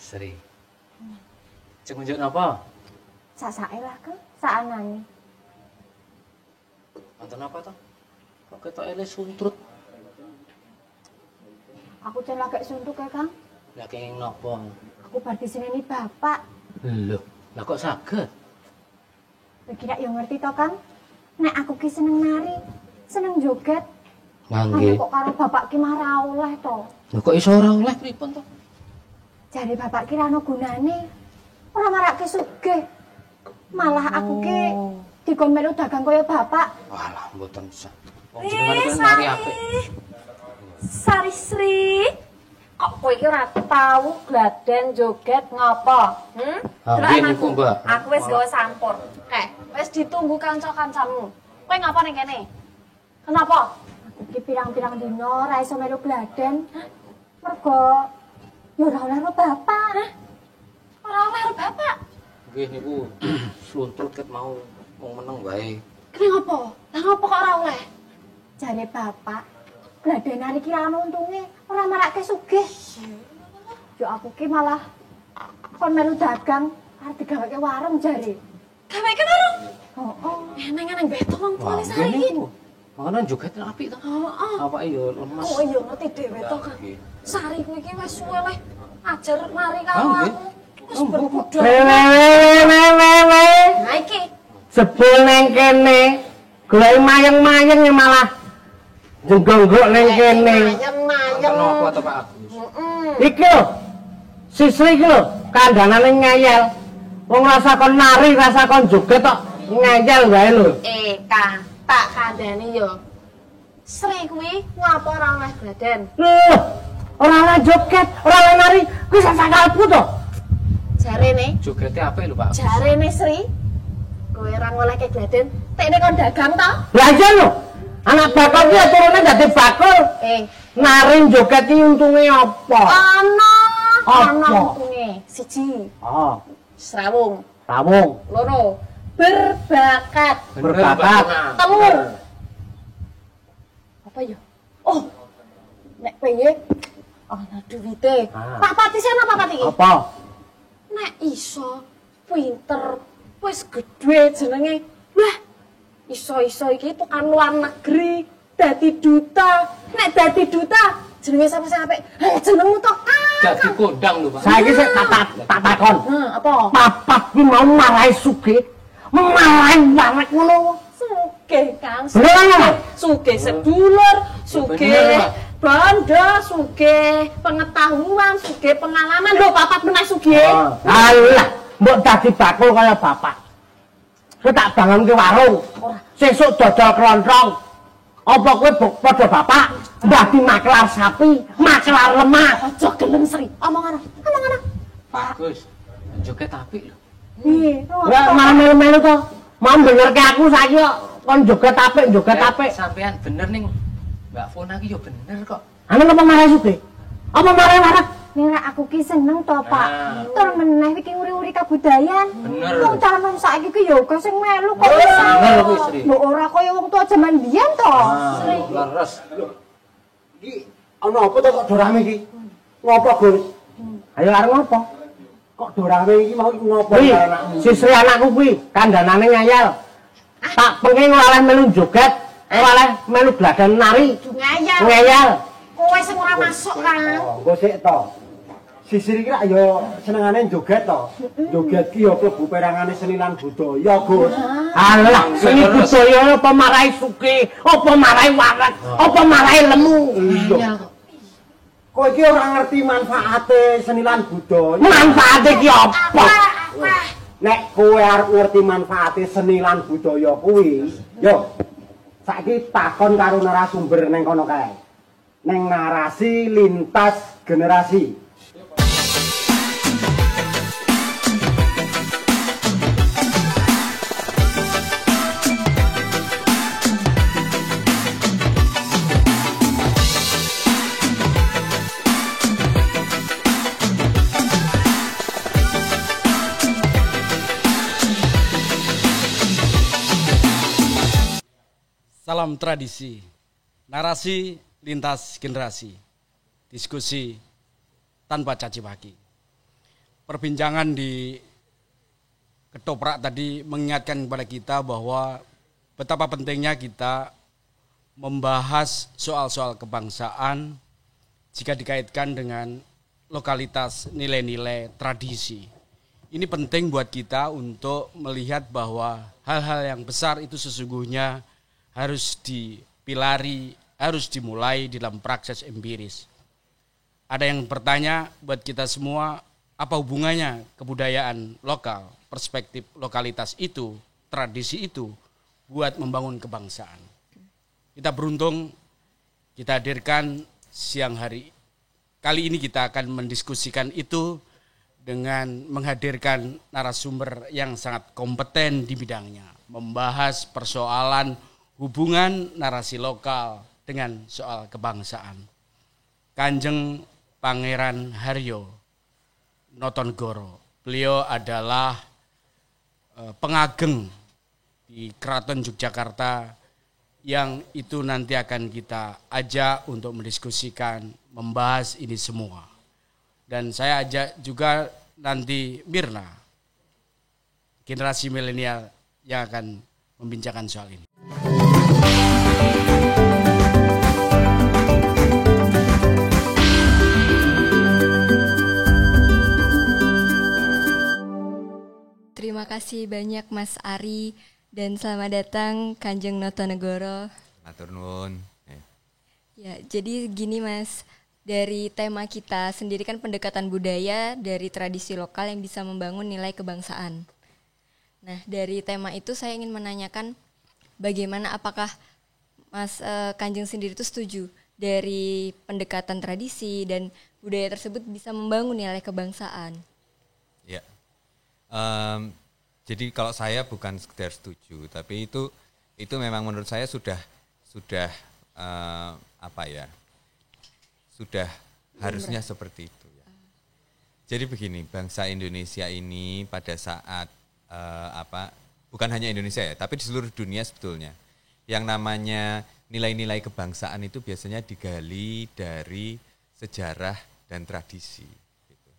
Sri. Cek nunjuk napa? Sasake lah, Kang. Saanane. Wonten apa to? Kok ketok ele suntrut? Aku jan lagi suntuk ya, Kang. Lah kenging napa? Aku bar diseneni bapak. Lho, lah kok saged? Lagi nek yo ngerti to, Kang. Nek aku ki seneng nari, seneng joget. Mangke. Kok karo bapak ki mah ra oleh to. Lho kok iso ora oleh pripun to? Jare bapak ki ra ono gunane. Ora marake sugih. Malah aku ki dikon melu dagang kaya bapak. Walah, mboten usah. Wong jenengan kuwi nari apik. Sari Sri. Kok kowe iki ora tau gladen joget ngopo? Nggih niku, Mbak. Aku wis gawe sampur. Wis ditunggu kanca-kancamu. Kowe ngapa ning kene? Kenapa? Aku iki pirang-pirang dina ora iso melu gladen. Mergo ya ora oleh karo bapak. Ora oleh karo bapak. Nggih niku suntrut ket mau wong meneng wae. Kenapa? Lah ngopo kok ora oleh? Jare bapak, gladenan iki ora ono untunge, ora marake sugih. Yo aku ki malah kon melu dagang arep digaweke warung jare. Gaweke warung? Heeh. Neng beto wong tuane sare iki. Makanan joget apik to. Heeh. Awake yo lemes. Oh iya ngerti dhewe to kan. Sari kuwi iki wis suwe leh ajar mari karo Oh, nggih. aku. Wis berbudaya. Wewe. Nah iki Sebul neng kene. Golek mayeng-mayeng ya malah jenggonggok neng kene. mayem-mayem. Kenapa to Pak Agus? Iki lho. Sisri iki lho, kandhanane ngeyel. Wong rasa kon nari, rasa kon joget tok ngeyel wae lho. Kang, tak kandhani yo. Sri kuwi ngapa ora oleh gladen? Loh, ora oleh joget, ora oleh nari, kuwi sakalku to. Jarene, Jogete apik lho Pak Agus. jarene Sri. Kowe ora ngolehke gladen, tekne kon dagang to? Lah iya lho. Anak bakal ki turune dadi bakul. Nari joget ki untunge apa? Ana Apa? untunge. Siji, Oh, srawung. rawung. Loro, berbakat. Berbakat. Telu. Apa ya? Oh, nek pengen ana duwite. Ah. Pak Pati sana Pak Pati iki. Apa? Nek iso pinter wis gedhe jenenge. Wah, iso-iso iki tukang luar negeri dadi duta. Nek dadi duta jenenge sapa sing apik? Jenengmu to. Dadi kondang lho Pak. Saiki sik tak takon. Apa? Papat ki mau marahi sugih. Marahi warek ngono. Sugih Kang. Bener. Sugih sedulur, sugih Bener, Pak. bondo, sugih pengetahuan, sugih pengalaman. Lho, papat meneh sugih. Alah, mbok dadi bakul kaya bapak. Kowe tak bangunke warung. Sesuk dodol kerontong. Apa kowe padha bapak? Dadi maklar sapi, maklar lemah. Aja gelem Sri. Omong ngono. Omong ngono. Pak Agus. Joget apik lho. Nggih. Lah malah melu-melu to. Mau benerke aku saiki kok kon joget apik. Sampean bener ning Mbak Fona ki yo bener kok. Ane apa marahi sugih? Apa marahi warak? Nek aku ki seneng to, Pak. Nah. Tur meneh iki uri-uri kabudayan. Bener. Wong calon saiki ki yo akeh sing melu kok. Bener kuwi Sri. Lho ora kaya wong tua jaman biyen to. Sri. Leres. Iki ana apa to kok dorame iki? Ngopo, Gus? Ayo arep ngopo? Kok dorame iki mau ngopo anakmu? Sisri anakku kuwi kandhanane ngayal. Tak pengen oleh melu joget, oleh melu gladan nari. Ngayal. Ngayal. Kowe sing ora masuk, Kang. Engko sik to. Sisir iki rak ya senengane joget to. Joget ki ya klebu perangane seni lan budaya, Gus. Alah, seni budaya apa marahi sugih, apa marahi warak, apa marahi lemu. Iya. Kowe iki ora ngerti manfaate seni lan budaya. Manfaate ki apa? Nek kowe arep ngerti manfaate seni lan budaya kuwi, yo saiki takon karo narasumber ning kono kae. Ning narasi lintas generasi. Salam tradisi, narasi lintas generasi, diskusi tanpa caci maki. perbincangan di Ketoprak tadi mengingatkan kepada kita bahwa betapa pentingnya kita membahas soal-soal kebangsaan jika dikaitkan dengan lokalitas, nilai-nilai, tradisi. Ini penting buat kita untuk melihat bahwa hal-hal yang besar itu sesungguhnya harus dipilari, harus dimulai dalam praksis empiris. Ada yang bertanya buat kita semua, apa hubungannya kebudayaan lokal, perspektif lokalitas itu, tradisi itu buat membangun kebangsaan. Kita beruntung kita hadirkan siang hari. Kali ini kita akan mendiskusikan itu dengan menghadirkan narasumber yang sangat kompeten di bidangnya. Membahas persoalan hubungan narasi lokal dengan soal kebangsaan. Kanjeng Pangeran Haryo Notonegoro. Beliau adalah pengageng di Keraton Yogyakarta yang itu nanti akan kita ajak untuk mendiskusikan, membahas ini semua. Dan saya ajak juga nanti Mirna, generasi milenial yang akan membincangkan soal ini. Terima kasih banyak Mas Ari dan selamat datang Kanjeng Notonegoro. Matur nuwun. Ya, jadi gini Mas, dari tema kita sendiri kan pendekatan budaya dari tradisi lokal yang bisa membangun nilai kebangsaan. Nah, dari tema itu saya ingin menanyakan bagaimana apakah Mas Kanjeng sendiri itu setuju dari pendekatan tradisi dan budaya tersebut bisa membangun nilai kebangsaan? Ya. Jadi kalau saya bukan sekedar setuju, tapi itu memang menurut saya sudah sudah harusnya seperti itu. Ya. Jadi begini, bangsa Indonesia ini pada saat bukan hanya Indonesia ya, tapi di seluruh dunia sebetulnya, yang namanya nilai-nilai kebangsaan itu biasanya digali dari sejarah dan tradisi. Gitu.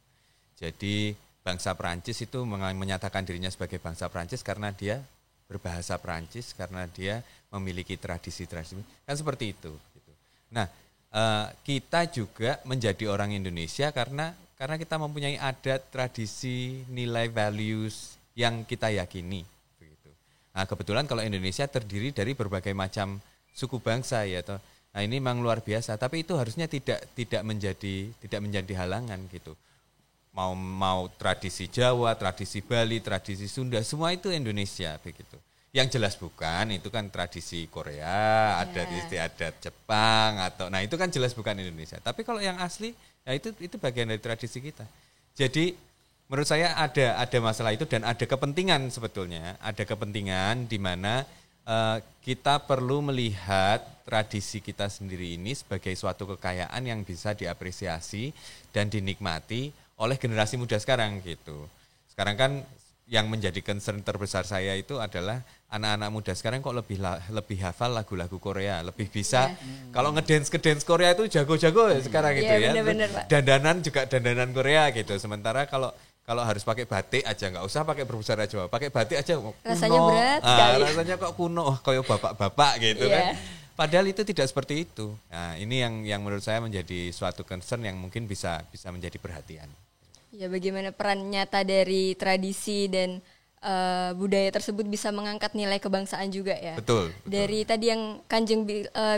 Jadi bangsa Perancis itu menyatakan dirinya sebagai bangsa Perancis karena dia berbahasa Perancis, karena dia memiliki tradisi-tradisi, kan seperti itu. Gitu. Nah, kita juga menjadi orang Indonesia karena kita mempunyai adat, tradisi, nilai, values yang kita yakini. Begitu. Nah, kebetulan kalau Indonesia terdiri dari berbagai macam suku bangsa ya, toh. Nah, ini memang luar biasa. Tapi itu harusnya tidak menjadi halangan gitu. Mau tradisi Jawa, tradisi Bali, tradisi Sunda, semua itu Indonesia begitu. Yang jelas bukan itu kan tradisi Korea, adat Jepang nah itu kan jelas bukan Indonesia. Tapi kalau yang asli, ya itu bagian dari tradisi kita. Jadi menurut saya ada masalah itu dan ada kepentingan sebetulnya, ada kepentingan di mana kita perlu melihat tradisi kita sendiri ini sebagai suatu kekayaan yang bisa diapresiasi dan dinikmati oleh generasi muda sekarang gitu. Sekarang kan yang menjadi concern terbesar saya itu adalah anak-anak muda sekarang kok lebih hafal lagu-lagu Korea, lebih bisa kalau ngedance Korea itu jago-jago sekarang gitu ya. Bener, Pak. Dandanan juga dandanan Korea gitu. Sementara kalau harus pakai batik aja, nggak usah pakai berbusana Jawa, pakai batik aja kuno. Rasanya berat sekali. Rasanya kok kuno, kayak bapak-bapak gitu kan. Padahal itu tidak seperti itu. Nah, ini yang menurut saya menjadi suatu concern yang mungkin bisa menjadi perhatian. Ya, bagaimana peran nyata dari tradisi dan budaya tersebut bisa mengangkat nilai kebangsaan juga ya. Betul. Dari tadi yang Kanjeng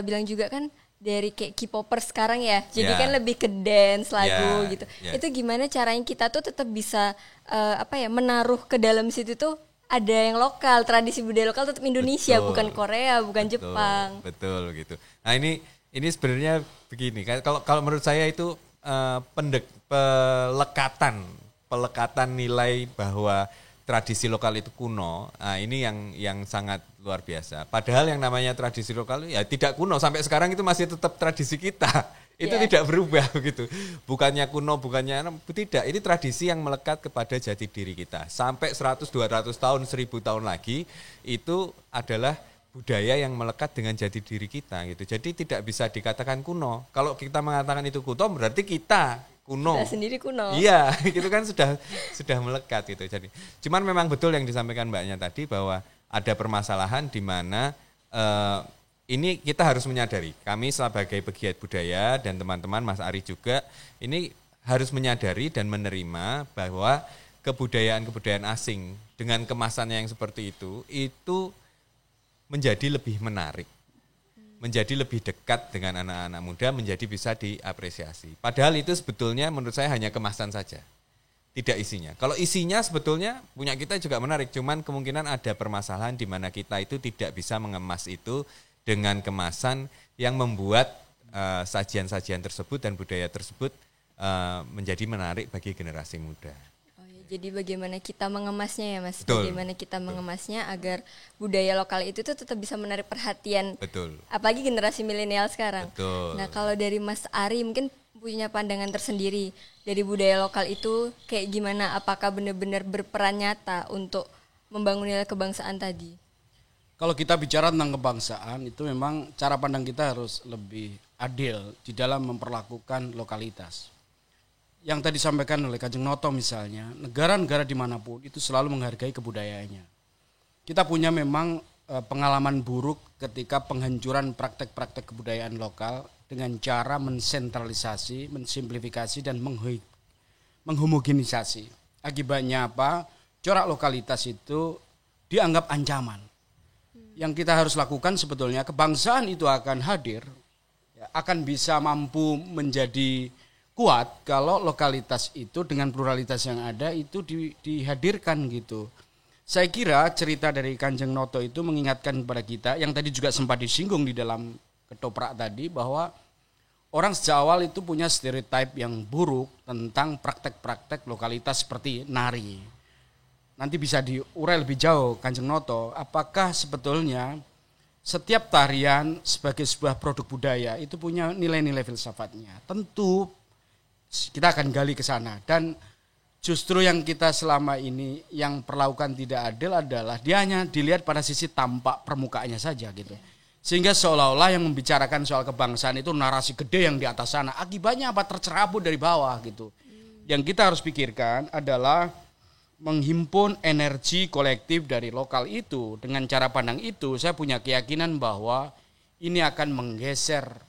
bilang juga kan dari kayak K-popers sekarang ya. Jadi kan lebih ke dance lagu gitu. Itu gimana caranya kita tuh tetap bisa menaruh ke dalam situ tuh ada yang lokal, tradisi budaya lokal tetap Indonesia, bukan Korea, bukan Jepang. Betul gitu. Nah, ini sebenarnya begini. Kalau menurut saya itu pelekatan nilai bahwa tradisi lokal itu kuno. Nah, ini yang sangat luar biasa. Padahal yang namanya tradisi lokal ya tidak kuno, sampai sekarang itu masih tetap tradisi kita. Itu tidak berubah gitu. Bukannya kuno, tidak. Ini tradisi yang melekat kepada jati diri kita. Sampai 100, 200 tahun, 1000 tahun lagi itu adalah budaya yang melekat dengan jati diri kita gitu. Jadi tidak bisa dikatakan kuno. Kalau kita mengatakan itu kuno berarti kita kuno. Kita sendiri kuno. Iya, itu kan sudah melekat itu. Jadi, cuman memang betul yang disampaikan Mbaknya tadi bahwa ada permasalahan di mana ini kita harus menyadari. Kami sebagai pegiat budaya dan teman-teman Mas Ari juga ini harus menyadari dan menerima bahwa kebudayaan-kebudayaan asing dengan kemasannya yang seperti itu menjadi lebih menarik. Menjadi lebih dekat dengan anak-anak muda, menjadi bisa diapresiasi. Padahal itu sebetulnya menurut saya hanya kemasan saja, tidak isinya. Kalau isinya sebetulnya punya kita juga menarik, cuman kemungkinan ada permasalahan di mana kita itu tidak bisa mengemas itu dengan kemasan yang membuat sajian-sajian tersebut dan budaya tersebut menjadi menarik bagi generasi muda. Jadi bagaimana kita mengemasnya ya Mas, Betul. bagaimana kita mengemasnya agar budaya lokal itu tuh tetap bisa menarik perhatian. Betul. Apalagi generasi milenial sekarang. Betul. Nah kalau dari Mas Ari mungkin punya pandangan tersendiri dari budaya lokal itu kayak gimana? Apakah benar-benar berperan nyata untuk membangun nilai kebangsaan tadi? Kalau kita bicara tentang kebangsaan itu memang cara pandang kita harus lebih adil di dalam memperlakukan lokalitas. Yang tadi disampaikan oleh Kanjeng Noto misalnya, negara-negara dimanapun itu selalu menghargai kebudayaannya. Kita punya memang pengalaman buruk ketika penghancuran praktek-praktek kebudayaan lokal dengan cara mensentralisasi, mensimplifikasi dan menghomogenisasi. Akibatnya apa? Corak lokalitas itu dianggap ancaman. Yang kita harus lakukan sebetulnya kebangsaan itu akan hadir, akan bisa mampu menjadi kuat kalau lokalitas itu dengan pluralitas yang ada itu dihadirkan gitu. Saya kira cerita dari Kanjeng Noto itu mengingatkan kepada kita yang tadi juga sempat disinggung di dalam ketoprak tadi bahwa orang sejak awal itu punya stereotip yang buruk tentang praktek-praktek lokalitas seperti nari. Nanti bisa diurai lebih jauh Kanjeng Noto, apakah sebetulnya setiap tarian sebagai sebuah produk budaya itu punya nilai-nilai filsafatnya. Tentu kita akan gali ke sana dan justru yang kita selama ini yang perlakukan tidak adil adalah dia hanya dilihat pada sisi tampak permukaannya saja gitu. Sehingga seolah-olah yang membicarakan soal kebangsaan itu narasi gede yang di atas sana. Akibatnya apa? Tercerabut dari bawah gitu. Yang kita harus pikirkan adalah menghimpun energi kolektif dari lokal itu. Dengan cara pandang itu saya punya keyakinan bahwa ini akan menggeser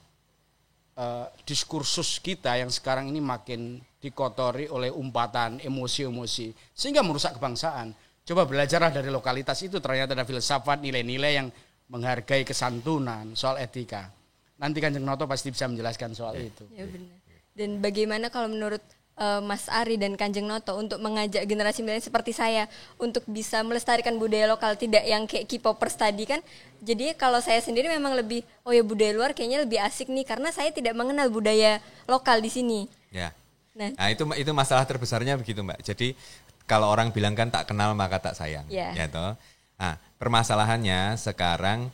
diskursus kita yang sekarang ini makin dikotori oleh umpatan emosi-emosi sehingga merusak kebangsaan. Coba belajarlah dari lokalitas itu, ternyata ada filsafat, nilai-nilai yang menghargai kesantunan, soal etika. Nanti Kanjeng Noto pasti bisa menjelaskan soal itu. Ya benar. Dan bagaimana kalau menurut Mas Ari dan Kanjeng Noto untuk mengajak generasi milenial seperti saya untuk bisa melestarikan budaya lokal, tidak yang kayak K-popers tadi kan. Jadi kalau saya sendiri memang lebih budaya luar kayaknya lebih asik nih karena saya tidak mengenal budaya lokal di sini. Ya. Nah itu masalah terbesarnya begitu Mbak. Jadi kalau orang bilang kan tak kenal maka tak sayang. Ya toh. Nah permasalahannya sekarang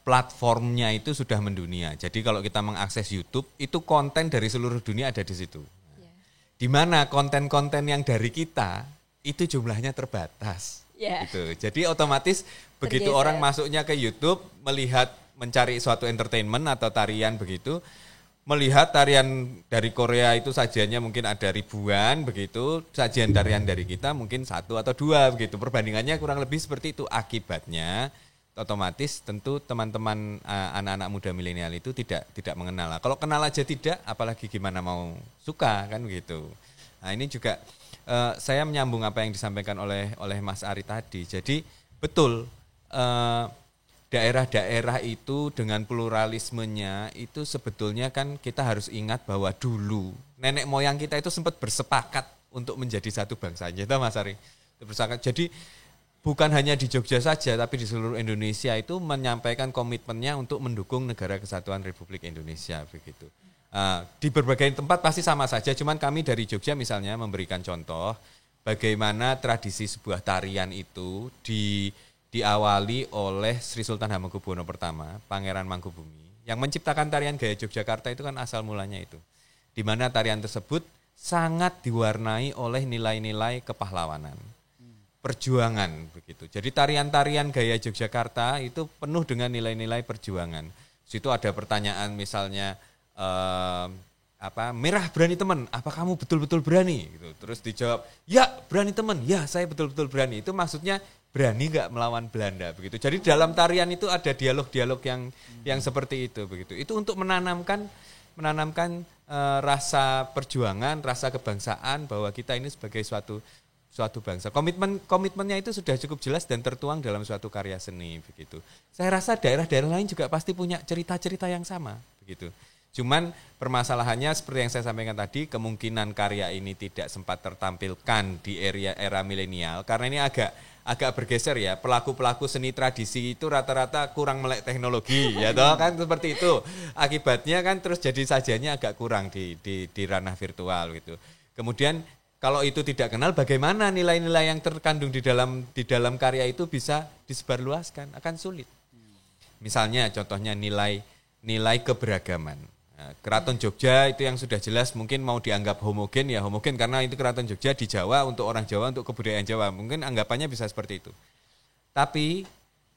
platformnya itu sudah mendunia. Jadi kalau kita mengakses YouTube itu konten dari seluruh dunia ada di situ. Di mana konten-konten yang dari kita itu jumlahnya terbatas. Gitu. Jadi otomatis begitu orang masuknya ke YouTube melihat mencari suatu entertainment atau tarian begitu, melihat tarian dari Korea itu sajiannya mungkin ada ribuan begitu, sajian tarian dari kita mungkin 1 atau 2 begitu. Perbandingannya kurang lebih seperti itu. Akibatnya otomatis tentu teman-teman anak-anak muda milenial itu tidak mengenal. Kalau kenal aja tidak, apalagi gimana mau suka kan begitu. Nah ini juga saya menyambung apa yang disampaikan oleh Mas Ari tadi. Jadi betul daerah-daerah itu dengan pluralismenya itu sebetulnya kan kita harus ingat bahwa dulu nenek moyang kita itu sempat bersepakat untuk menjadi satu bangsa. Gitu Mas Ari. Bersepakat. Jadi bukan hanya di Jogja saja, tapi di seluruh Indonesia itu menyampaikan komitmennya untuk mendukung Negara Kesatuan Republik Indonesia begitu. Di berbagai tempat pasti sama saja, cuman kami dari Jogja misalnya memberikan contoh bagaimana tradisi sebuah tarian itu diawali oleh Sri Sultan Hamengkubuwono pertama, Pangeran Mangkubumi, yang menciptakan tarian gaya Yogyakarta itu kan asal mulanya itu. Di mana tarian tersebut sangat diwarnai oleh nilai-nilai kepahlawanan. Perjuangan begitu. Jadi tarian-tarian gaya Yogyakarta itu penuh dengan nilai-nilai perjuangan. Situ ada pertanyaan misalnya Merah berani teman, apa kamu betul-betul berani? Gitu. Terus dijawab, ya berani teman, ya saya betul-betul berani. Itu maksudnya berani nggak melawan Belanda begitu. Jadi dalam tarian itu ada dialog-dialog yang seperti itu begitu. Itu untuk menanamkan rasa perjuangan, rasa kebangsaan bahwa kita ini sebagai suatu bangsa. Komitmennya itu sudah cukup jelas dan tertuang dalam suatu karya seni begitu. Saya rasa daerah-daerah lain juga pasti punya cerita-cerita yang sama begitu. Cuman permasalahannya seperti yang saya sampaikan tadi, kemungkinan karya ini tidak sempat tertampilkan di era milenial karena ini agak bergeser ya. Pelaku-pelaku seni tradisi itu rata-rata kurang melek teknologi ya toh kan seperti itu. Akibatnya kan terus jadi sajiannya agak kurang di ranah virtual gitu. Kemudian kalau itu tidak kenal, bagaimana nilai-nilai yang terkandung di dalam karya itu bisa disebarluaskan? Akan sulit. Misalnya contohnya nilai keberagaman. Nah, Keraton Jogja itu yang sudah jelas mungkin mau dianggap homogen ya homogen karena itu Keraton Jogja di Jawa untuk orang Jawa untuk kebudayaan Jawa. Mungkin anggapannya bisa seperti itu. Tapi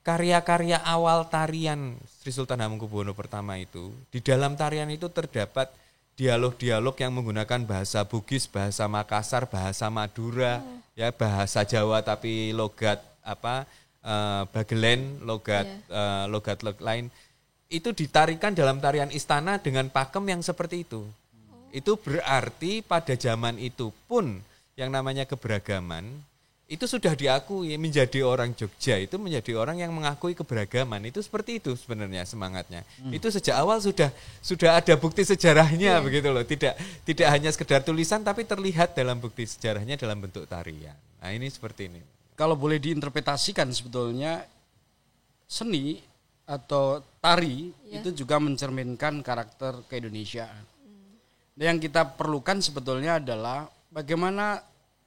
karya-karya awal tarian Sri Sultan Hamengkubuwono pertama itu, di dalam tarian itu terdapat dialog-dialog yang menggunakan bahasa Bugis, bahasa Makassar, bahasa Madura, ya bahasa Jawa tapi logat Bagelen, logat lain. Itu ditarikan dalam tarian istana dengan pakem yang seperti itu. Itu berarti pada zaman itu pun yang namanya keberagaman itu sudah diakui. Menjadi orang Jogja itu menjadi orang yang mengakui keberagaman. Itu seperti itu sebenarnya semangatnya. Itu sejak awal sudah ada bukti sejarahnya begitu loh. Tidak hanya sekedar tulisan tapi terlihat dalam bukti sejarahnya dalam bentuk tarian. Nah, ini seperti ini. Kalau boleh diinterpretasikan sebetulnya seni atau tari itu juga mencerminkan karakter keindonesiaan. Yang kita perlukan sebetulnya adalah bagaimana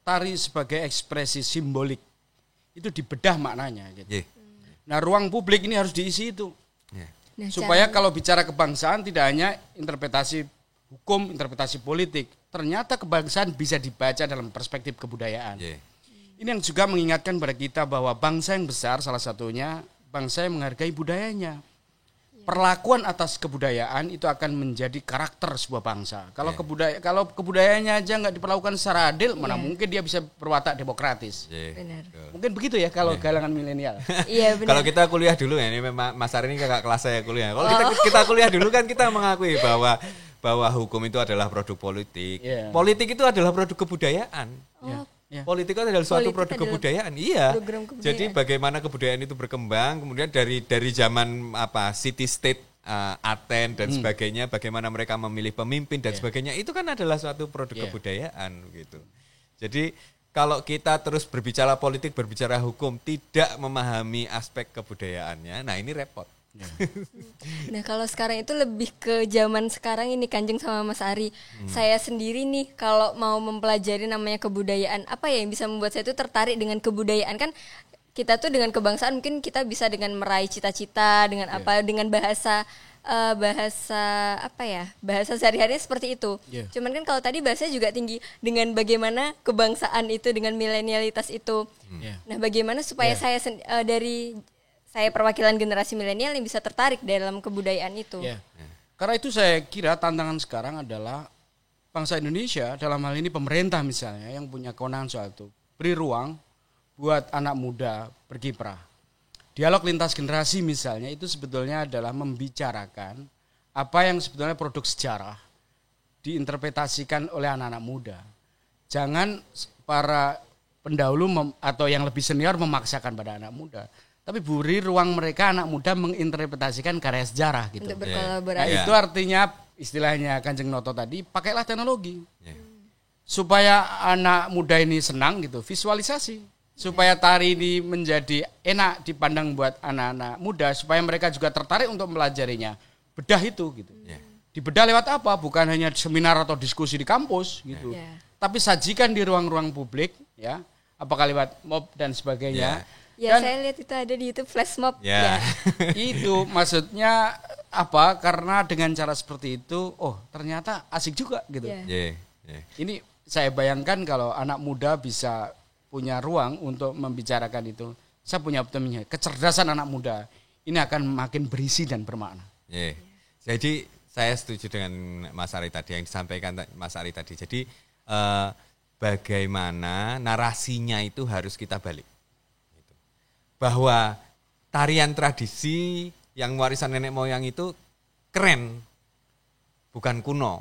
tari sebagai ekspresi simbolik itu dibedah maknanya gitu. Nah, ruang publik ini harus diisi itu. Nah, supaya kalau bicara kebangsaan tidak hanya interpretasi hukum, interpretasi politik, ternyata kebangsaan bisa dibaca dalam perspektif kebudayaan. Ini yang juga mengingatkan pada kita bahwa bangsa yang besar salah satunya bangsa yang menghargai budayanya. Perlakuan atas kebudayaan itu akan menjadi karakter sebuah bangsa. Kalau kebudayaannya aja nggak diperlakukan secara adil, mana mungkin dia bisa berwatak demokratis. Benar. Mungkin begitu ya kalau kalangan milenial. Iya benar. Kalau kita kuliah dulu ya, ini Mas Ari ini kakak kelas saya kuliah. Kalau kita kuliah dulu kan kita mengakui bahwa hukum itu adalah produk politik. Politik itu adalah produk kebudayaan. Politik itu adalah suatu produk kebudayaan. Iya. Jadi bagaimana kebudayaan itu berkembang, kemudian dari zaman city state Aten dan sebagainya, bagaimana mereka memilih pemimpin dan sebagainya, itu kan adalah suatu produk kebudayaan gitu. Jadi kalau kita terus berbicara politik, berbicara hukum, tidak memahami aspek kebudayaannya, nah ini repot. Nah kalau sekarang itu lebih ke zaman sekarang ini Kanjeng sama Mas Ari. Saya sendiri nih kalau mau mempelajari namanya kebudayaan, apa ya yang bisa membuat saya itu tertarik dengan kebudayaan? Kan kita tuh dengan kebangsaan mungkin kita bisa dengan meraih cita-cita, dengan dengan bahasa bahasa sehari-hari seperti itu. Cuman kan kalau tadi bahasanya juga tinggi dengan bagaimana kebangsaan itu dengan milenialitas itu. Nah bagaimana supaya saya perwakilan generasi milenial yang bisa tertarik dalam kebudayaan itu. Karena itu saya kira tantangan sekarang adalah bangsa Indonesia, dalam hal ini pemerintah misalnya yang punya kewenangan soal itu, beri ruang buat anak muda berkiprah. Dialog lintas generasi misalnya itu sebetulnya adalah membicarakan apa yang sebetulnya produk sejarah diinterpretasikan oleh anak-anak muda. Jangan para pendahulu atau yang lebih senior memaksakan pada anak muda. Tapi beri ruang mereka anak muda menginterpretasikan karya sejarah gitu. Untuk berkolaborasi. Nah, itu artinya istilahnya Kanjeng Noto tadi, pakailah teknologi. Supaya anak muda ini senang gitu, visualisasi. Supaya tari ini menjadi enak dipandang buat anak-anak muda, supaya mereka juga tertarik untuk melajarinya. Bedah itu gitu. Dibedah lewat apa? Bukan hanya seminar atau diskusi di kampus gitu. Tapi sajikan di ruang-ruang publik ya. Apakah lewat mob dan sebagainya. Ya, dan saya lihat itu ada di YouTube flash mob. Itu maksudnya apa? Karena dengan cara seperti itu, ternyata asik juga gitu. Ini saya bayangkan kalau anak muda bisa punya ruang untuk membicarakan itu. Saya punya optimisme, kecerdasan anak muda ini akan makin berisi dan bermakna. Jadi Saya setuju dengan Mas Ari tadi yang disampaikan Mas Ari tadi. Jadi bagaimana narasinya itu harus kita balik. Bahwa tarian tradisi yang warisan nenek moyang itu keren, bukan kuno.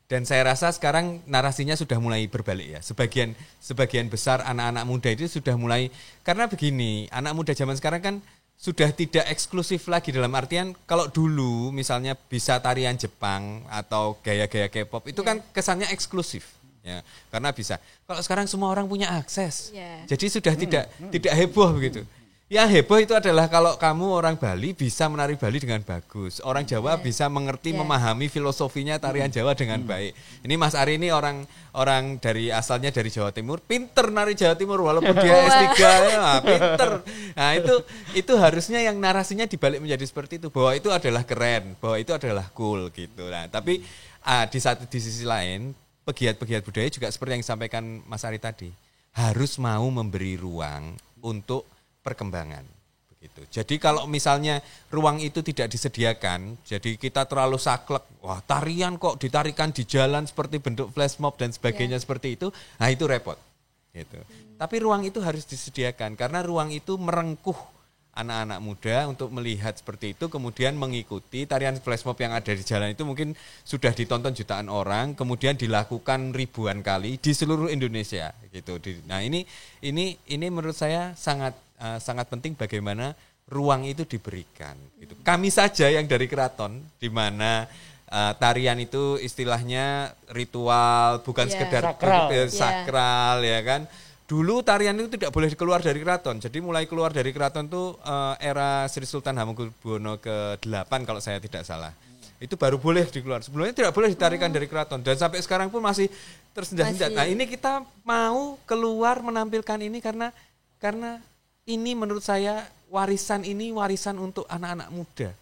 Dan saya rasa sekarang narasinya sudah mulai berbalik ya. Sebagian besar anak-anak muda itu sudah mulai, karena begini, anak muda zaman sekarang kan sudah tidak eksklusif lagi, dalam artian kalau dulu misalnya bisa tarian Jepang atau gaya-gaya K-pop itu kan kesannya eksklusif ya, karena bisa. Kalau sekarang semua orang punya akses, jadi sudah tidak heboh begitu. Yang heboh itu adalah kalau kamu orang Bali bisa menari Bali dengan bagus, orang Jawa bisa mengerti, memahami filosofinya tarian Jawa dengan baik. Ini Mas Ari ini orang dari asalnya dari Jawa Timur, pinter nari Jawa Timur walaupun dia S3 ya, pinter. Nah itu harusnya yang narasinya dibalik menjadi seperti itu, bahwa itu adalah keren, bahwa itu adalah cool gitu. Nah tapi di sisi lain pegiat-pegiat budaya juga seperti yang disampaikan Mas Ari tadi, harus mau memberi ruang untuk perkembangan begitu. Jadi kalau misalnya ruang itu tidak disediakan, jadi kita terlalu saklek, wah tarian kok ditarikan di jalan seperti bentuk flash mob dan sebagainya seperti itu, nah itu repot gitu. Tapi ruang itu harus disediakan karena ruang itu merengkuh anak-anak muda untuk melihat seperti itu, kemudian mengikuti tarian flash mob yang ada di jalan itu mungkin sudah ditonton jutaan orang, kemudian dilakukan ribuan kali di seluruh Indonesia gitu. Nah ini menurut saya sangat penting bagaimana ruang itu diberikan. Gitu. Kami saja yang dari keraton, di mana tarian itu istilahnya ritual, bukan sekedar sakral ya kan. Dulu tarian itu tidak boleh keluar dari keraton. Jadi mulai keluar dari keraton itu era Sri Sultan Hamengkubuwono ke-8 kalau saya tidak salah. Itu baru boleh dikeluar. Sebelumnya tidak boleh ditarikan dari keraton. Dan sampai sekarang pun masih tersendat-sendat. Nah ini kita mau keluar menampilkan ini karena ini menurut saya warisan untuk anak-anak muda.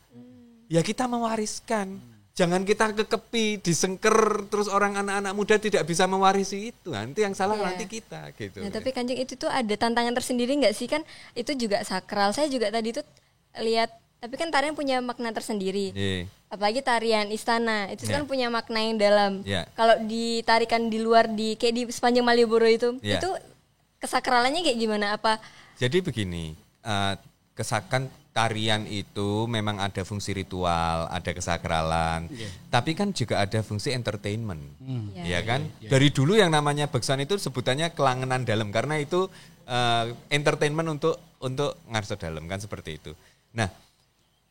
Ya kita mewariskan. Jangan kita kekepi, disengker, terus orang anak-anak muda tidak bisa mewarisi itu. Nanti yang salah nanti kita gitu. Nah, tapi Kanjeng itu tuh ada tantangan tersendiri nggak sih, kan itu juga sakral. Saya juga tadi tuh lihat, tapi kan tarian punya makna tersendiri. Apalagi tarian istana, itu kan punya makna yang dalam. Kalau ditarikan di luar kayak di sepanjang Malioboro itu kesakralannya kayak gimana? Apa? Jadi begini, tarian itu memang ada fungsi ritual, ada kesakralan, tapi kan juga ada fungsi entertainment, ya kan? Dari dulu yang namanya beksan itu sebutannya kelangenan dalam karena itu entertainment untuk ngarso dalam kan seperti itu. Nah,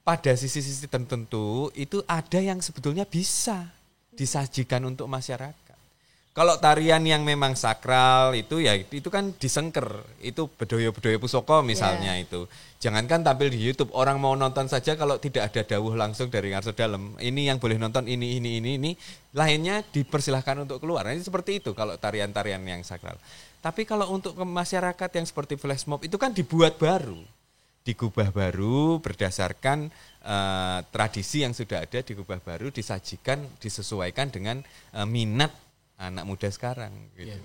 pada sisi-sisi tertentu itu ada yang sebetulnya bisa disajikan untuk masyarakat. Kalau tarian yang memang sakral itu ya itu kan disengker, itu bedoyo-bedoyo pusoko misalnya itu. Jangankan tampil di YouTube, orang mau nonton saja kalau tidak ada dawuh langsung dari ngarso dalem. Ini yang boleh nonton ini, lainnya dipersilahkan untuk keluar. Ini seperti itu kalau tarian-tarian yang sakral. Tapi kalau untuk masyarakat yang seperti flash mob itu kan dibuat baru, digubah baru berdasarkan tradisi yang sudah ada, digubah baru, disajikan, disesuaikan dengan minat anak muda sekarang gitu.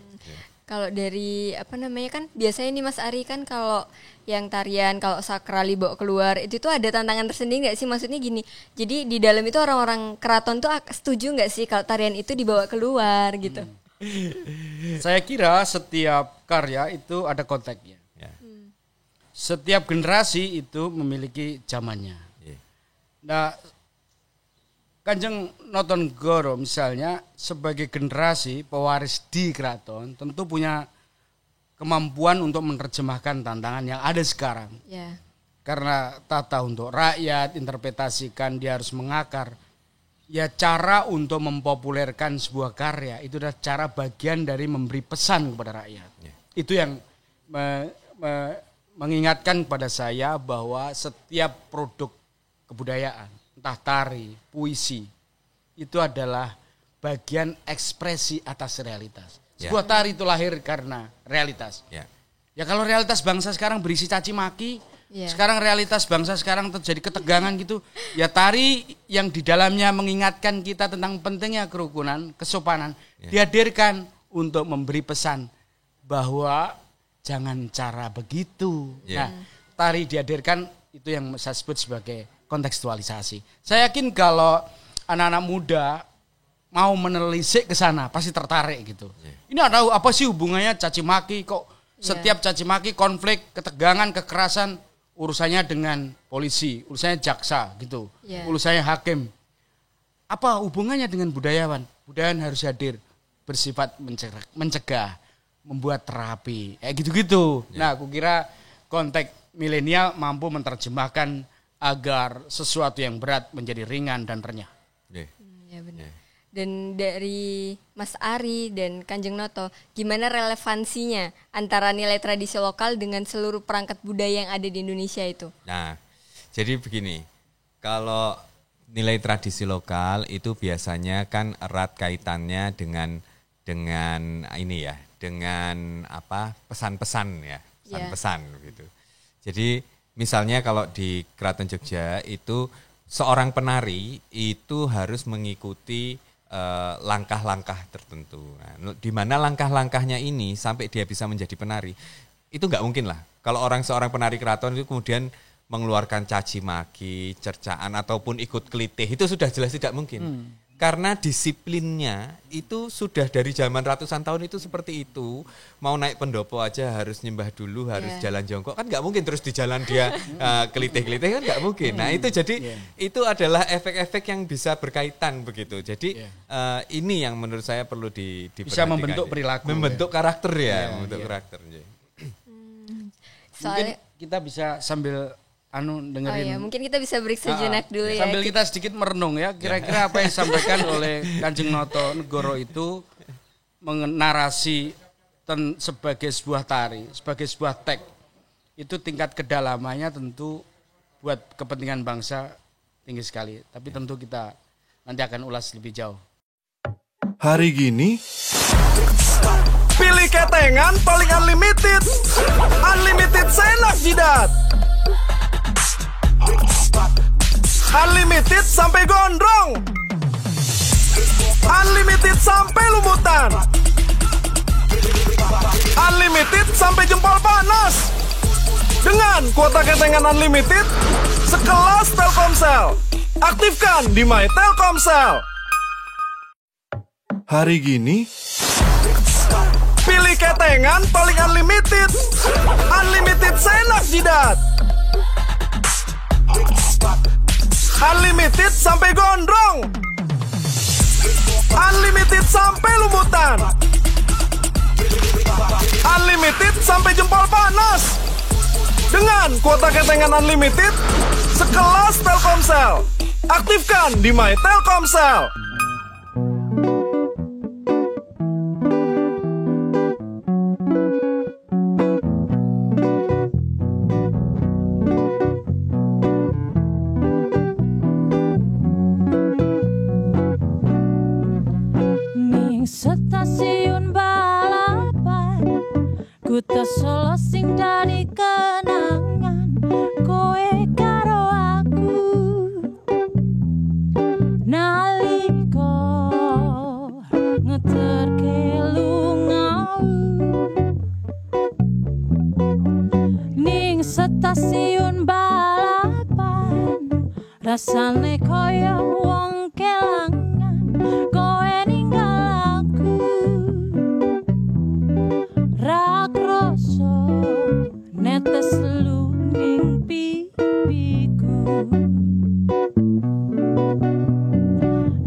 Kalau dari kan biasanya nih Mas Ari kan kalau yang tarian kalau sakral dibawa keluar itu tuh ada tantangan tersendiri nggak sih, maksudnya gini, jadi di dalam itu orang-orang keraton tuh setuju nggak sih kalau tarian itu dibawa keluar gitu? Saya kira setiap karya itu ada konteksnya. Setiap generasi itu memiliki zamannya. Nah, Kanjeng Notongoro misalnya sebagai generasi pewaris di keraton tentu punya kemampuan untuk menerjemahkan tantangan yang ada sekarang. Karena tata untuk rakyat, interpretasikan, dia harus mengakar. Ya cara untuk mempopulerkan sebuah karya itu adalah cara bagian dari memberi pesan kepada rakyat. Itu yang mengingatkan kepada saya bahwa setiap produk kebudayaan, entah tari, puisi, itu adalah bagian ekspresi atas realitas. Sebuah tari itu lahir karena realitas. Ya kalau realitas bangsa sekarang berisi caci maki, sekarang realitas bangsa sekarang terjadi ketegangan gitu, ya tari yang di dalamnya mengingatkan kita tentang pentingnya kerukunan, kesopanan, dihadirkan untuk memberi pesan bahwa jangan cara begitu. Nah, tari dihadirkan itu yang saya sebut sebagai kontekstualisasi. Saya yakin kalau anak-anak muda mau menelisik ke sana pasti tertarik gitu. Ini ada apa sih hubungannya caci maki kok setiap caci maki konflik, ketegangan, kekerasan urusannya dengan polisi, urusannya jaksa gitu. Urusannya hakim. Apa hubungannya dengan budayawan? Budayawan harus hadir bersifat mencegah, membuat terapi, gitu-gitu. Nah, aku kira konteks milenial mampu menerjemahkan agar sesuatu yang berat menjadi ringan dan renyah. Ya benar. Dan dari Mas Ari dan Kanjeng Noto, gimana relevansinya antara nilai tradisi lokal dengan seluruh perangkat budaya yang ada di Indonesia itu? Nah, jadi begini, kalau nilai tradisi lokal itu biasanya kan erat kaitannya dengan ini ya, dengan apa pesan-pesan ya, pesan-pesan gitu. Jadi misalnya kalau di Keraton Jogja itu seorang penari itu harus mengikuti langkah-langkah tertentu. Nah, di mana langkah-langkahnya ini sampai dia bisa menjadi penari itu nggak mungkin lah. Kalau seorang penari keraton itu kemudian mengeluarkan caci maki, cercaan ataupun ikut kelitih itu sudah jelas tidak mungkin. Karena disiplinnya itu sudah dari zaman ratusan tahun itu seperti itu. Mau naik pendopo aja harus nyembah dulu, harus jalan jongkok. Kan nggak mungkin terus di jalan dia kelitih-kelitih kan nggak mungkin. Nah itu jadi itu adalah efek-efek yang bisa berkaitan begitu. Jadi ini yang menurut saya perlu diperhatikan. Bisa membentuk perilaku. Membentuk karakter ya. Membentuk karakter. Mungkin kita bisa sambil dengerin. Mungkin kita bisa break sejenak dulu ya. Sambil kita sedikit merenung ya, kira-kira apa yang disampaikan oleh Kanjeng Noto Negoro itu mengenarasi sebagai sebuah tari, sebagai sebuah teks. Itu tingkat kedalamannya tentu buat kepentingan bangsa tinggi sekali. Tapi tentu kita nanti akan ulas lebih jauh. Hari gini pilih ketengan paling unlimited. Unlimited senak jidat. Unlimited sampai gondrong. Unlimited sampai lumutan. Unlimited sampai jempol panas. Dengan kuota ketengan unlimited sekelas Telkomsel. Aktifkan di My Telkomsel. Hari gini pilih ketengan paling unlimited. Unlimited senak jidat. Unlimited sampai gondrong. Unlimited sampai lumutan. Unlimited sampai jempol panas. Dengan kuota ketengan unlimited sekelas Telkomsel. Aktifkan di My Telkomsel. Stasiun balapan Kuta Solo sing dari kenangan kowe karo aku naliko ngeterke lungau ning stasiun balapan rasane koyo wong kelangan kowe ninggal rakroso netes luning pipiku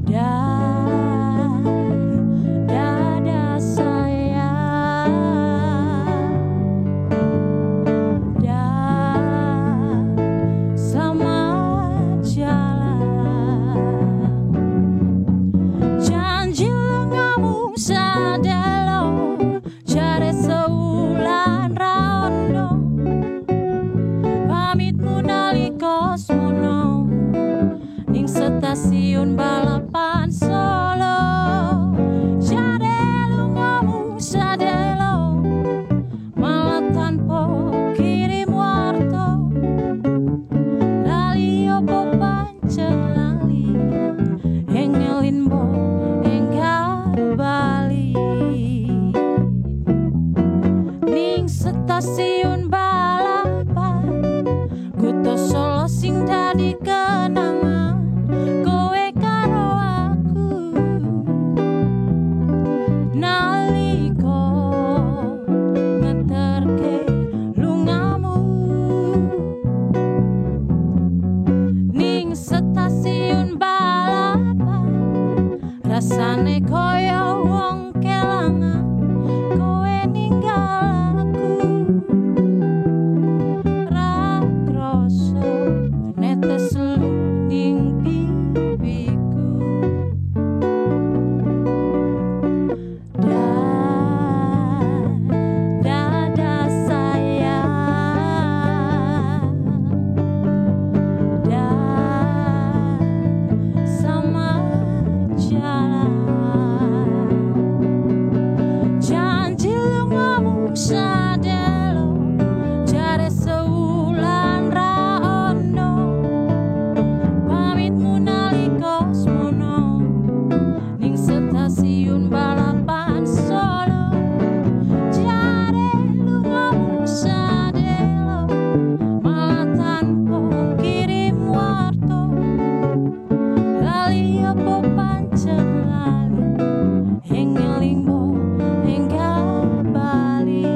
dada sayang selamat jalan rasane koyo wong kelangan kowe ninggal aku ra kroso netes lu ning pipiku dada sayang sama jalan janji lu ngomong sadelo jare sewulan ra ono pamitmu nalika semono ning stasiun balapan Solo jare lu ngomong sadelo malah tanpa kirim warta lali apa pancen lali hengeling enggal bali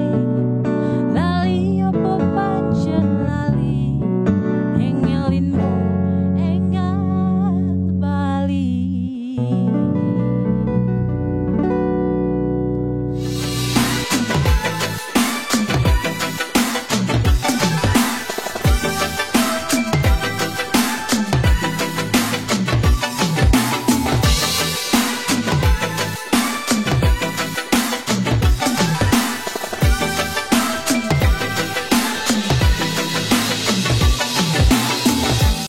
lali apa pancen lali hengeling enggal bali.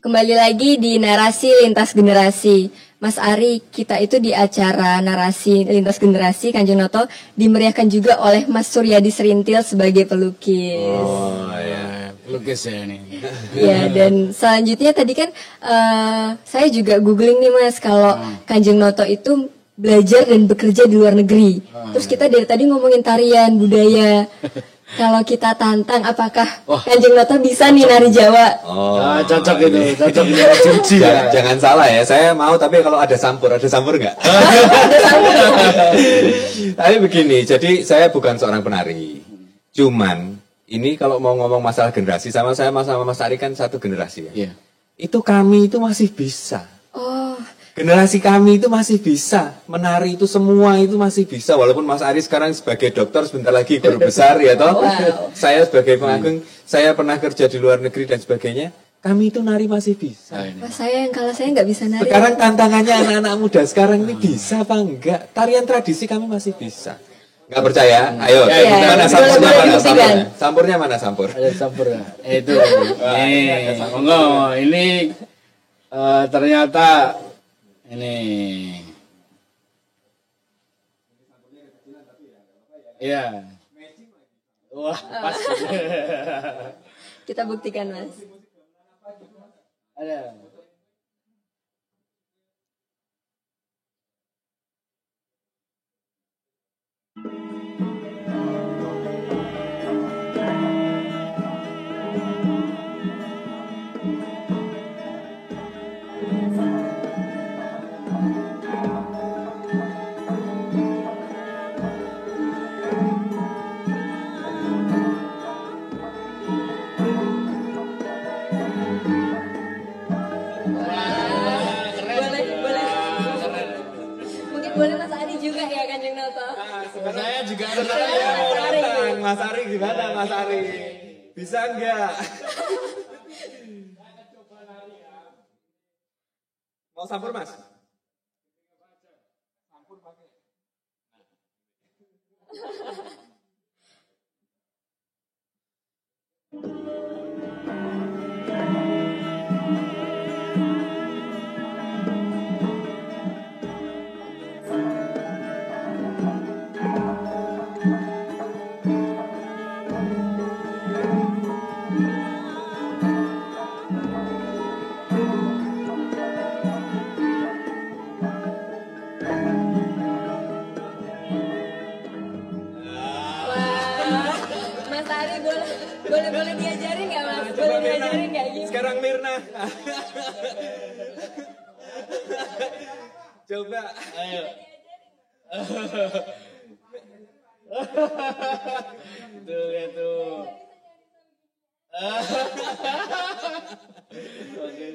Kembali lagi di narasi lintas generasi. Mas Ari, kita itu di acara narasi lintas generasi Kanjeng Noto dimeriahkan juga oleh Mas Suryadi Serintil sebagai pelukis. Oh ya, pelukis ya ini. Ya, dan selanjutnya tadi kan saya juga googling nih Mas, kalau Kanjeng Noto itu belajar dan bekerja di luar negeri. Terus kita dari tadi ngomongin tarian, budaya. Kalau kita tantang, apakah Kanjeng Noto bisa nih nari Jawa? Ah, cocok itu, cocok ini Jogja. Jangan salah ya, saya mau tapi kalau ada sampur nggak? Tapi begini, jadi saya bukan seorang penari. Cuman ini kalau mau ngomong masalah generasi, sama saya sama Mas Ari kan satu generasi ya. Iya. Itu kami itu masih bisa. Oh, Generasi kami itu masih bisa menari, itu semua itu masih bisa. Walaupun Mas Ari sekarang sebagai dokter, sebentar lagi guru besar ya toh. Saya sebagai pengagung, saya pernah kerja di luar negeri dan sebagainya. Kami itu nari masih bisa. Wah, saya yang kalau saya nggak bisa nari. Sekarang tantangannya anak-anak muda sekarang ini bisa apa enggak? Tarian tradisi kami masih bisa. Enggak percaya? Ayo, mana sampurnya mana sampurnya? Sampurnya mana sampur? Ada sampur ya? Itu. Nih, monggo. Ini ternyata ini. Iya. Wah, pas. Kita buktikan Mas. Ada. Mungkin boleh Mas Ari juga ya Kanjeng Noto. Saya juga Mas Ari gimana Mas Ari? Bisa enggak? Mau sampur Mas? Mas Ari boleh diajarin nggak Mas? Boleh diajarin nggak gitu? Sekarang Mirna. Coba. Ayo. Tuh lihat tuh. Oke.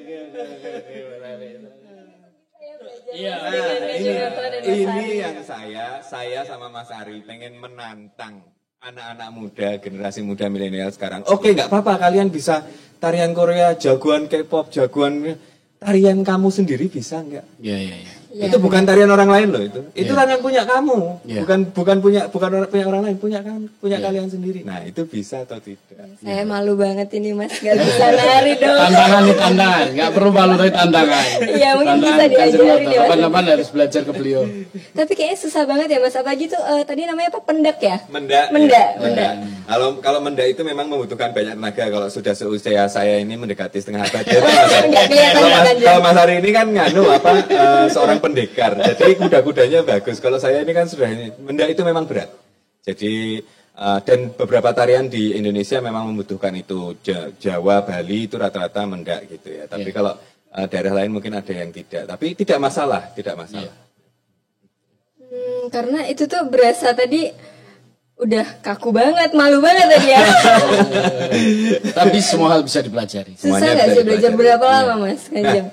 Ini yang saya sama Mas Ari pengen menantang anak-anak muda, generasi muda milenial sekarang. Oke, nggak apa-apa, kalian bisa tarian Korea, jagoan K-pop, jagoan tarian kamu sendiri bisa nggak? Iya. Itu bukan tarian orang lain loh itu. Itu tarian punya kamu. Bukan punya orang lain, punya kalian sendiri. Nah, itu bisa atau tidak? Saya malu banget ini Mas, nggak bisa nari dong. Tantangan, nggak perlu malu tapi tantangan. Iya, mungkin bisa diajarin ya. Kapan-kapan harus belajar ke beliau. Tapi kayaknya susah banget ya Mas, apalagi tuh tadi namanya apa, pendak ya? Mendak. Mendak. Kalau mendak itu memang membutuhkan banyak tenaga. Kalau sudah seusia saya ini mendekati setengah abad. Kalau Mas Ari ini kan seorang pendekar. Jadi kuda-kudanya bagus. Kalau saya ini kan sudah mendak itu memang berat. Jadi dan beberapa tarian di Indonesia memang membutuhkan itu. Jawa, Bali itu rata-rata mendak gitu ya. Tapi kalau daerah lain mungkin ada yang tidak. Tapi tidak masalah. Karena itu tuh berasa tadi udah kaku banget, malu banget tadi ya. Tapi semua hal bisa dipelajari. Susah nggak sih belajar berapa lama Mas Kanjeng?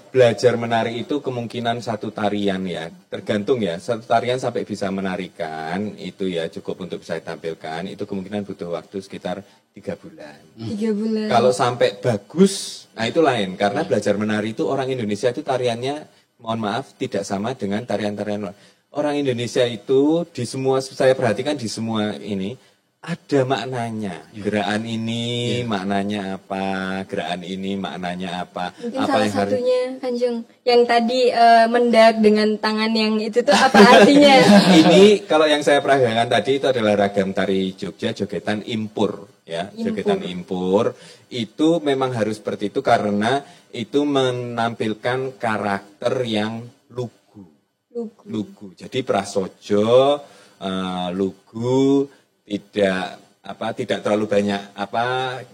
Belajar menari itu kemungkinan satu tarian ya, tergantung ya, satu tarian sampai bisa menarikan itu ya cukup untuk bisa ditampilkan, itu kemungkinan butuh waktu sekitar 3 bulan. 3 bulan. Kalau sampai bagus, nah itu lain, karena belajar menari itu orang Indonesia itu tariannya, mohon maaf, tidak sama dengan tarian-tarian luar. Orang Indonesia itu di semua, saya perhatikan di semua ini, ada maknanya. Gerakan ini maknanya apa, gerakan ini maknanya apa. Mungkin apa salah yang satunya Kanjeng, yang tadi mendak dengan tangan yang itu tuh apa artinya? Ini kalau yang saya peragakan tadi itu adalah ragam tari Jogja, jogetan impur. Ya, jogetan impur itu memang harus seperti itu karena itu menampilkan karakter yang lugu. Jadi prasojo, lugu, tidak terlalu banyak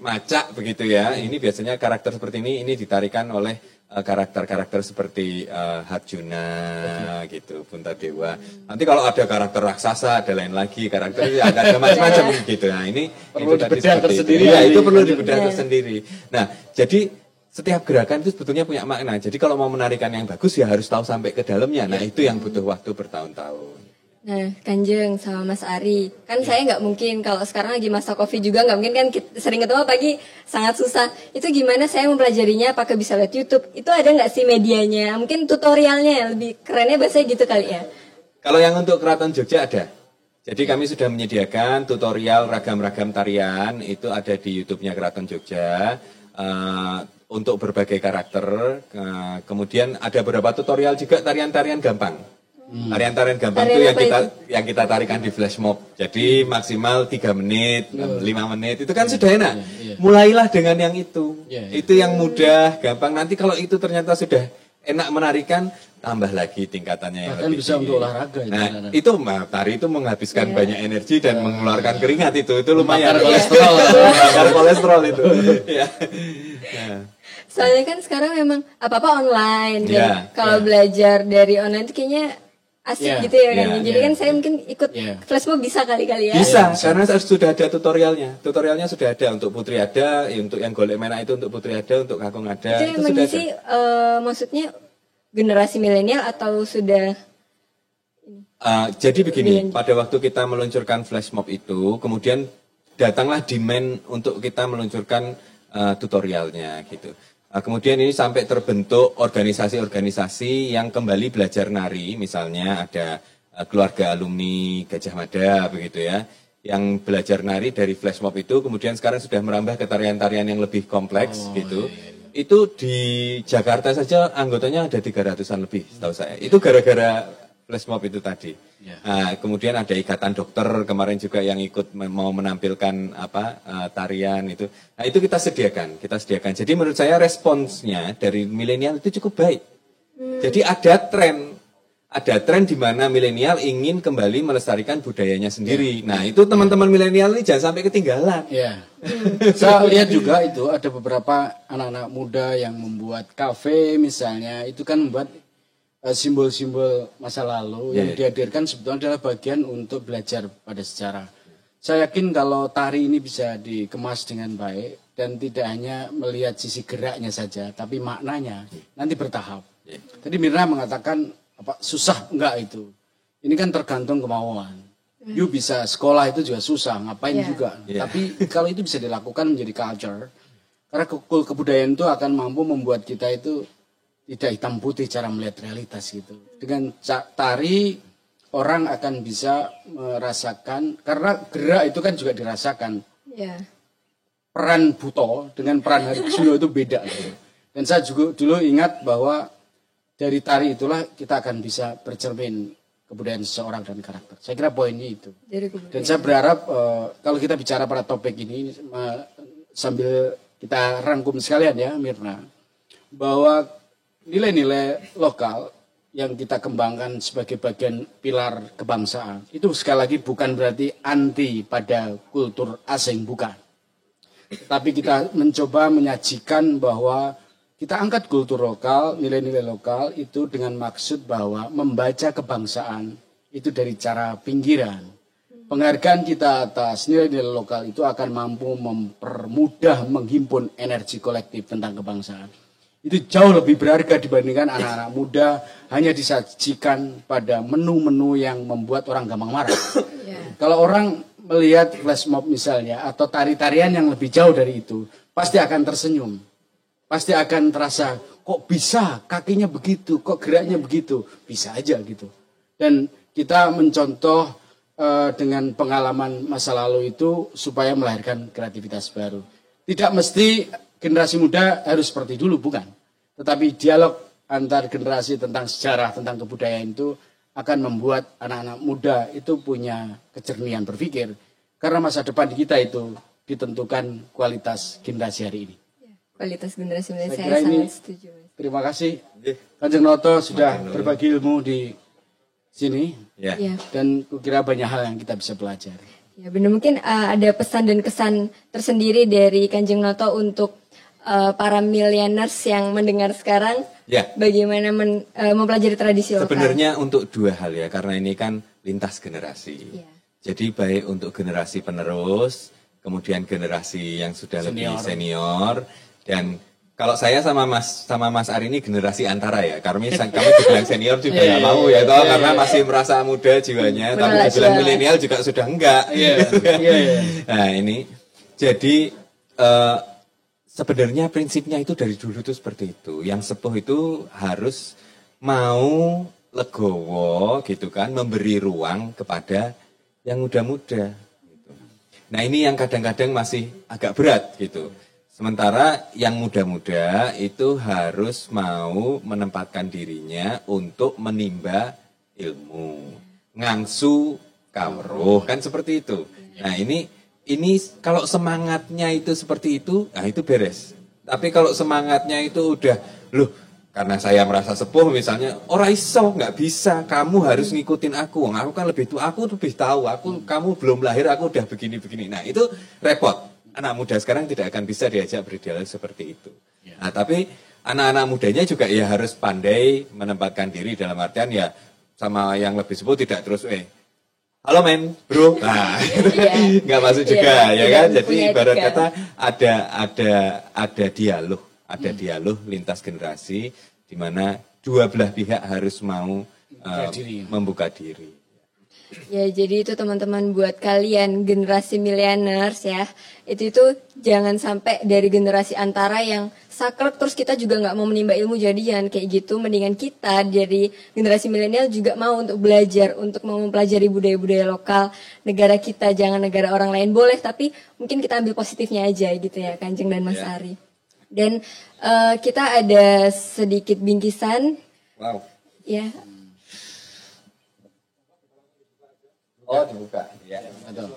macak begitu ya. Ini biasanya karakter seperti ini ditarikan oleh karakter-karakter seperti Harjuna gitu, Puntadewa. Nanti kalau ada karakter raksasa ada lain lagi, karakter ada macam-macam gitu. Nah, ini perlu dibedah tersendiri. Ya, itu perlu dibedah tersendiri. Nah, jadi setiap gerakan itu sebetulnya punya makna. Jadi kalau mau menarikan yang bagus ya harus tahu sampai ke dalamnya. Nah, itu yang butuh waktu bertahun-tahun. Nah, Kanjeng sama Mas Ari, kan saya nggak mungkin kalau sekarang lagi masa COVID juga nggak mungkin kan sering ketemu pagi, sangat susah. Itu gimana saya mempelajarinya? Apakah bisa lihat YouTube? Itu ada nggak sih medianya? Mungkin tutorialnya ya, lebih kerennya bahasanya gitu kali ya. Kalau yang untuk Keraton Jogja ada. Jadi kami sudah menyediakan tutorial ragam-ragam tarian, itu ada di YouTube-nya Keraton Jogja. Untuk berbagai karakter, kemudian ada beberapa tutorial juga tarian-tarian gampang. Tarian-tarian gampang itu yang kita tarikan di flash mob. Jadi maksimal 3 menit, 5 menit, itu kan sudah enak. Mulailah dengan yang itu. Itu yang mudah, gampang. Nanti kalau itu ternyata sudah enak menarikan, tambah lagi tingkatannya yang lebih bisa tinggi. Untuk olahraga. Nah, itu tari itu menghabiskan banyak energi dan mengeluarkan keringat itu lumayan. Bakar kolesterol itu. Soalnya kan sekarang memang apa-apa online. Kalau belajar dari online itu kayaknya asik gitu ya kan. Jadi kan saya mungkin ikut flash mob bisa kali-kali ya. Bisa, karena sudah ada tutorialnya. Tutorialnya sudah ada untuk putri ada, untuk yang golek merah itu untuk putri ada, untuk kakung ada. Itu yang mengisi maksudnya generasi milenial atau sudah jadi begini, pada waktu kita meluncurkan flash mob itu, kemudian datanglah demand untuk kita meluncurkan tutorialnya gitu. Kemudian ini sampai terbentuk organisasi-organisasi yang kembali belajar nari, misalnya ada keluarga alumni Gajah Mada begitu ya, yang belajar nari dari flash mob itu, kemudian sekarang sudah merambah ke tarian-tarian yang lebih kompleks gitu. Itu di Jakarta saja anggotanya ada 300-an lebih setahu saya. Itu gara-gara flash mob itu tadi. Nah, kemudian ada Ikatan Dokter kemarin juga yang ikut mau menampilkan tarian itu. Nah, itu kita sediakan. Jadi menurut saya responsnya dari milenial itu cukup baik. Jadi ada tren di mana milenial ingin kembali melestarikan budayanya sendiri. Nah, itu teman-teman milenial ini jangan sampai ketinggalan. Saya lihat juga itu ada beberapa anak-anak muda yang membuat kafe misalnya, itu kan membuat simbol-simbol masa lalu yang dihadirkan sebetulnya adalah bagian untuk belajar pada sejarah. Saya yakin kalau tari ini bisa dikemas dengan baik dan tidak hanya melihat sisi geraknya saja, tapi maknanya nanti bertahap. Tadi Mirna mengatakan apa susah enggak itu. Ini kan tergantung kemauan. You bisa sekolah itu juga susah, ngapain juga. Tapi kalau itu bisa dilakukan menjadi culture, karena kebudayaan itu akan mampu membuat kita itu tidak hitam putih cara melihat realitas gitu. Dengan tari orang akan bisa merasakan, karena gerak itu kan juga dirasakan. Peran Buto dengan peran Harjuno itu beda gitu. Dan saya juga dulu ingat bahwa dari tari itulah kita akan bisa bercermin kebudayaan seseorang dan karakter. Saya kira poinnya itu. Dan saya berharap kalau kita bicara pada topik ini sambil kita rangkum sekalian ya Mirna, bahwa nilai-nilai lokal yang kita kembangkan sebagai bagian pilar kebangsaan itu sekali lagi bukan berarti anti pada kultur asing, bukan. Tapi kita mencoba menyajikan bahwa kita angkat kultur lokal, nilai-nilai lokal itu dengan maksud bahwa membaca kebangsaan itu dari cara pinggiran. Penghargaan kita atas nilai-nilai lokal itu akan mampu mempermudah menghimpun energi kolektif tentang kebangsaan. Itu jauh lebih berharga dibandingkan anak-anak muda hanya disajikan pada menu-menu yang membuat orang gampang marah. Kalau orang melihat flash mob misalnya atau tari-tarian yang lebih jauh dari itu, pasti akan tersenyum. Pasti akan terasa, kok bisa kakinya begitu, kok geraknya begitu, bisa aja gitu. Dan kita mencontoh dengan pengalaman masa lalu itu supaya melahirkan kreativitas baru. Tidak mesti generasi muda harus seperti dulu, bukan. Tetapi dialog antar generasi tentang sejarah, tentang kebudayaan itu akan membuat anak-anak muda itu punya kejernihan berpikir. Karena masa depan kita itu ditentukan kualitas generasi hari ini. Kualitas generasi muda Saya saya ini, sangat setuju. Terima kasih Kanjeng Noto sudah berbagi ilmu di sini. Dan kukira banyak hal yang kita bisa pelajari. Ya benar, mungkin ada pesan dan kesan tersendiri dari Kanjeng Noto untuk para millennials yang mendengar sekarang. Bagaimana mempelajari tradisi lokal. Sebenarnya untuk dua hal ya, karena ini kan lintas generasi. Jadi baik untuk generasi penerus, kemudian generasi yang sudah lebih senior, dan kalau saya sama Mas Ari ini generasi antara ya, kami dibilang senior juga nggak mau ya, toh karena masih merasa muda jiwanya, tapi dibilang milenial juga sudah enggak. Nah ini, jadi sebenarnya prinsipnya itu dari dulu tuh seperti itu. Yang sepuh itu harus mau legowo gitu kan, memberi ruang kepada yang muda-muda. Gitu. Nah ini yang kadang-kadang masih agak berat gitu. Sementara yang muda-muda itu harus mau menempatkan dirinya untuk menimba ilmu, ngangsu kawruh, kan seperti itu. Nah ini kalau semangatnya itu seperti itu, nah itu beres. Tapi kalau semangatnya itu udah, loh karena saya merasa sepuh misalnya, ora iso, nggak bisa, kamu harus ngikutin aku kan lebih tua, aku lebih tahu, kamu belum lahir, aku udah begini-begini. Nah itu repot. Anak muda sekarang tidak akan bisa diajak berdialog seperti itu. Nah tapi anak-anak mudanya juga ya harus pandai menempatkan diri dalam artian ya sama yang lebih sepuh tidak terus halo men, bro. Nah, nggak masuk juga ya kan. Jadi ibarat kata ada dialog lintas generasi di mana dua belah pihak harus mau membuka diri. Ya jadi itu teman-teman buat kalian generasi millennials ya, itu jangan sampai dari generasi antara yang saklek terus kita juga nggak mau menimba ilmu, jadi jangan kayak gitu. Mendingan kita dari generasi milenial juga mau untuk belajar, untuk mau mempelajari budaya-budaya lokal negara kita, jangan negara orang lain boleh, tapi mungkin kita ambil positifnya aja gitu ya Kanjeng dan Mas Ari. Dan kita ada sedikit bingkisan. Wow. Ya. Oh dibuka, ya. Betul.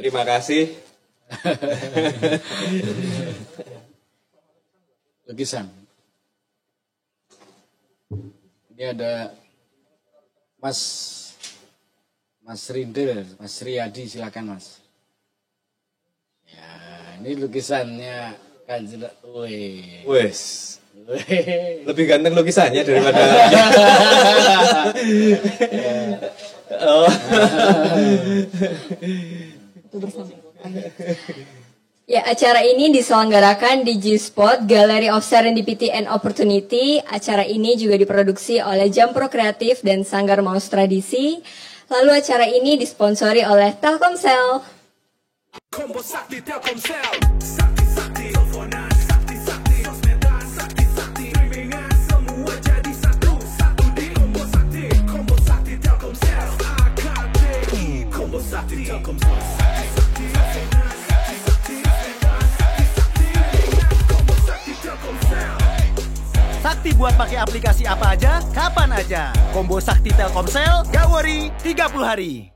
Terima kasih. Lukisan. Ini ada Mas Rinde, Mas Riyadi, silakan Mas. Ya, ini lukisannya Kanjeng. Wes, Lebih ganteng lukisannya daripada oh. Itu bersama. Ya, acara ini diselenggarakan di G-Spot, Gallery of Serendipity and Opportunity. Acara ini juga diproduksi oleh Jampro Kreatif dan Sanggar Maus Tradisi. Lalu acara ini disponsori oleh Telkomsel. Combo Sakti Telkomsel. Sakti Sakti teleponan, Sakti Sakti sosmedan, Sakti Sakti streamingan, semua jadi satu. Satu di Combo Sakti Telkomsel. AKTI Combo Sakti Telkomsel. Sakti Sakti teleponan, Sakti Sakti sosmedan, Sakti Sakti streamingan, Combo Sakti Telkomsel. Sakti buat pakai aplikasi apa aja, kapan aja. Combo Sakti Telkomsel, gak worry, 30 hari.